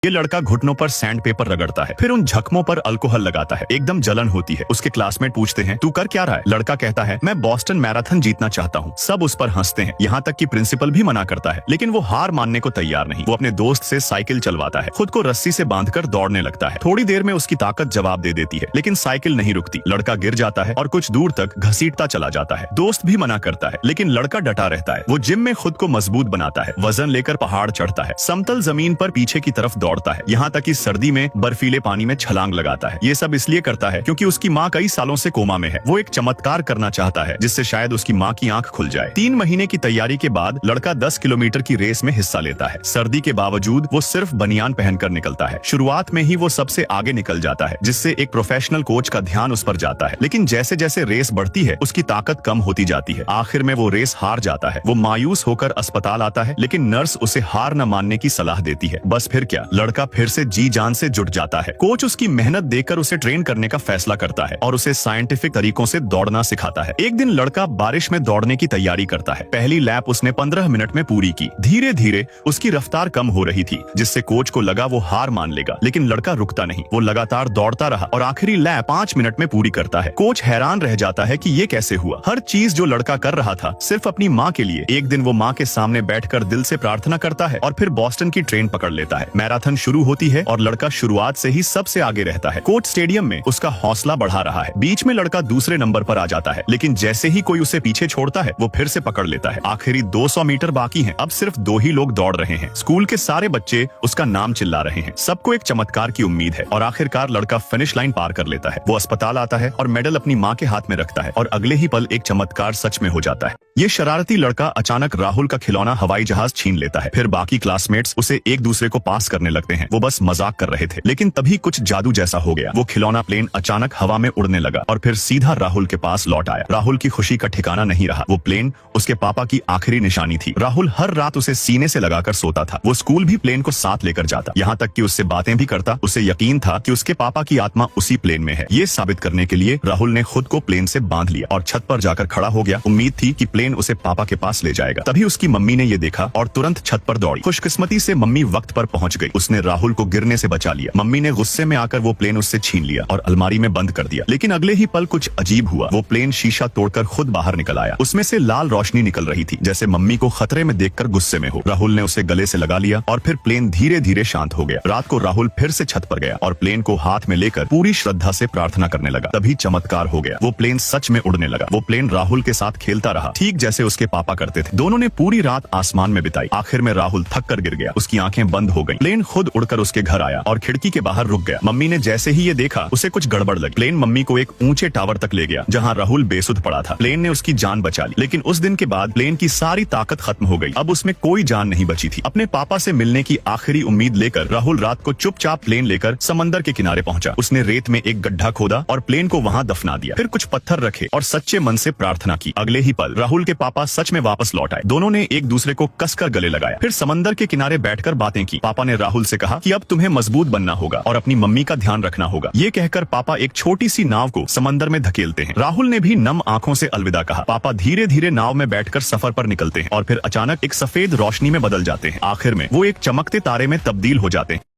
ये लड़का घुटनों पर सैंड पेपर रगड़ता है, फिर उन जख्मों पर अल्कोहल लगाता है। एकदम जलन होती है। उसके क्लासमेट पूछते हैं, तू कर क्या रहा है? लड़का कहता है, मैं बॉस्टन मैराथन जीतना चाहता हूँ। सब उस पर हंसते हैं, यहाँ तक कि प्रिंसिपल भी मना करता है, लेकिन वो हार मानने को तैयार नहीं। वो अपने दोस्त से साइकिल चलवाता है, खुद को रस्सी से बांधकर दौड़ने लगता है। थोड़ी देर में उसकी ताकत जवाब दे देती है, लेकिन साइकिल नहीं रुकती। लड़का गिर जाता है और कुछ दूर तक घसीटता चला जाता है। दोस्त भी मना करता है, लेकिन लड़का डटा रहता है। वो जिम में खुद को मजबूत बनाता है, वजन लेकर पहाड़ चढ़ता है, समतल जमीन पर पीछे की तरफ दौड़ता है, यहाँ तक कि सर्दी में बर्फीले पानी में छलांग लगाता है। ये सब इसलिए करता है क्योंकि उसकी माँ कई सालों से कोमा में है। वो एक चमत्कार करना चाहता है जिससे शायद उसकी माँ की आंख खुल जाए। 3 महीने की तैयारी के बाद लड़का 10 किलोमीटर की रेस में हिस्सा लेता है। सर्दी के बावजूद वो सिर्फ बनियान पहनकर निकलता है। शुरुआत में ही वो सबसे आगे निकल जाता है, जिससे एक प्रोफेशनल कोच का ध्यान उस पर जाता है। लेकिन जैसे जैसे रेस बढ़ती है उसकी ताकत कम होती जाती है। आखिर में वो रेस हार जाता है। वो मायूस होकर अस्पताल आता है, लेकिन नर्स उसे हार न मानने की सलाह देती है। बस फिर क्या, लड़का फिर से जी जान से जुट जाता है। कोच उसकी मेहनत देखकर उसे ट्रेन करने का फैसला करता है और उसे साइंटिफिक तरीकों से दौड़ना सिखाता है। एक दिन लड़का बारिश में दौड़ने की तैयारी करता है। पहली लैप उसने 15 मिनट में पूरी की। धीरे धीरे उसकी रफ्तार कम हो रही थी, जिससे कोच को लगा वो हार मान लेगा, लेकिन लड़का रुकता नहीं। वो लगातार दौड़ता रहा और आखिरी लैप 5 मिनट में पूरी करता है। कोच हैरान रह जाता है कि ये कैसे हुआ। हर चीज जो लड़का कर रहा था सिर्फ अपनी माँ के लिए। एक दिन वो माँ के सामने बैठकर दिल से प्रार्थना करता है और फिर बॉस्टन की ट्रेन पकड़ लेता है। मैराथन शुरू होती है और लड़का शुरुआत से ही सबसे आगे रहता है। कोच स्टेडियम में उसका हौसला बढ़ा रहा है। बीच में लड़का दूसरे नंबर पर आ जाता है, लेकिन जैसे ही कोई उसे पीछे छोड़ता है वो फिर से पकड़ लेता है। आखिरी 200 मीटर बाकी हैं। अब सिर्फ 2 ही लोग दौड़ रहे हैं। स्कूल के सारे बच्चे उसका नाम चिल्ला रहे हैं। सबको एक चमत्कार की उम्मीद है और आखिरकार लड़का फिनिश लाइन पार कर लेता है। वो अस्पताल आता है और मेडल अपनी माँ के हाथ में रखता है और अगले ही पल एक चमत्कार सच में हो जाता है। ये शरारती लड़का अचानक राहुल का खिलौना हवाई जहाज छीन लेता है। फिर बाकी क्लासमेट्स उसे एक दूसरे को पास करने लगते हैं। वो बस मजाक कर रहे थे, लेकिन तभी कुछ जादू जैसा हो गया। वो खिलौना प्लेन अचानक हवा में उड़ने लगा और फिर सीधा राहुल के पास लौट आया। राहुल की खुशी का ठिकाना नहीं रहा। वो प्लेन उसके पापा की आखिरी निशानी थी। राहुल हर रात उसे सीने से लगाकर सोता था। वो स्कूल भी प्लेन को साथ लेकर जाता, यहाँ तक कि उससे बातें भी करता। उसे यकीन था कि उसके पापा की आत्मा उसी प्लेन में है। ये साबित करने के लिए राहुल ने खुद को प्लेन से बांध लिया और छत पर जाकर खड़ा हो गया। उम्मीद थी कि प्लेन उसे पापा के पास ले जाएगा। तभी उसकी मम्मी ने ये देखा और तुरंत छत पर दौड़ी। खुशकिस्मती से मम्मी वक्त पर पहुंच गई। उसने राहुल को गिरने से बचा लिया। मम्मी ने गुस्से में आकर वो प्लेन उससे छीन लिया और अलमारी में बंद कर दिया। लेकिन अगले ही पल कुछ अजीब हुआ। वो प्लेन शीशा तोड़कर खुद बाहर निकल आया। उसमें से लाल रोशनी निकल रही थी, जैसे मम्मी को खतरे में देखकर गुस्से में हो। राहुल ने उसे गले से लगा लिया और फिर प्लेन धीरे धीरे शांत हो गया। रात को राहुल फिर से छत पर गया और प्लेन को हाथ में लेकर पूरी श्रद्धा से प्रार्थना करने लगा। तभी चमत्कार हो गया। वो प्लेन सच में उड़ने लगा। वो प्लेन राहुल के साथ खेलता रहा, ठीक जैसे उसके पापा करते थे। दोनों ने पूरी रात आसमान में बिताई। आखिर में राहुल थक कर गिर गया। उसकी आंखें बंद हो गईं। प्लेन खुद उड़कर उसके घर आया और खिड़की के बाहर रुक गया। मम्मी ने जैसे ही ये देखा उसे कुछ गड़बड़ लगी। प्लेन मम्मी को एक ऊंचे टावर तक ले गया जहां राहुल बेसुध पड़ा था। प्लेन ने उसकी जान बचा ली, लेकिन उस दिन के बाद प्लेन की सारी ताकत खत्म हो गई। अब उसमें कोई जान नहीं बची थी। अपने पापा से मिलने की आखिरी उम्मीद लेकर राहुल रात को चुपचाप प्लेन लेकर समंदर के किनारे पहुंचा। उसने रेत में एक गड्ढा खोदा और प्लेन को वहां दफना दिया। फिर कुछ पत्थर रखे और सच्चे मन से प्रार्थना की। अगले ही पल राहुल के पापा सच में वापस लौट आए। दोनों ने एक दूसरे को कसकर गले लगाया। फिर समंदर के किनारे बैठकर बातें की। पापा ने राहुल से कहा कि अब तुम्हें मजबूत बनना होगा और अपनी मम्मी का ध्यान रखना होगा। ये कहकर पापा एक छोटी सी नाव को समंदर में धकेलते हैं। राहुल ने भी नम आंखों से अलविदा कहा। पापा धीरे धीरे नाव में बैठकर सफर पर निकलते हैं और फिर अचानक एक सफेद रोशनी में बदल जाते हैं। आखिर में वो एक चमकते तारे में तब्दील हो जाते हैं।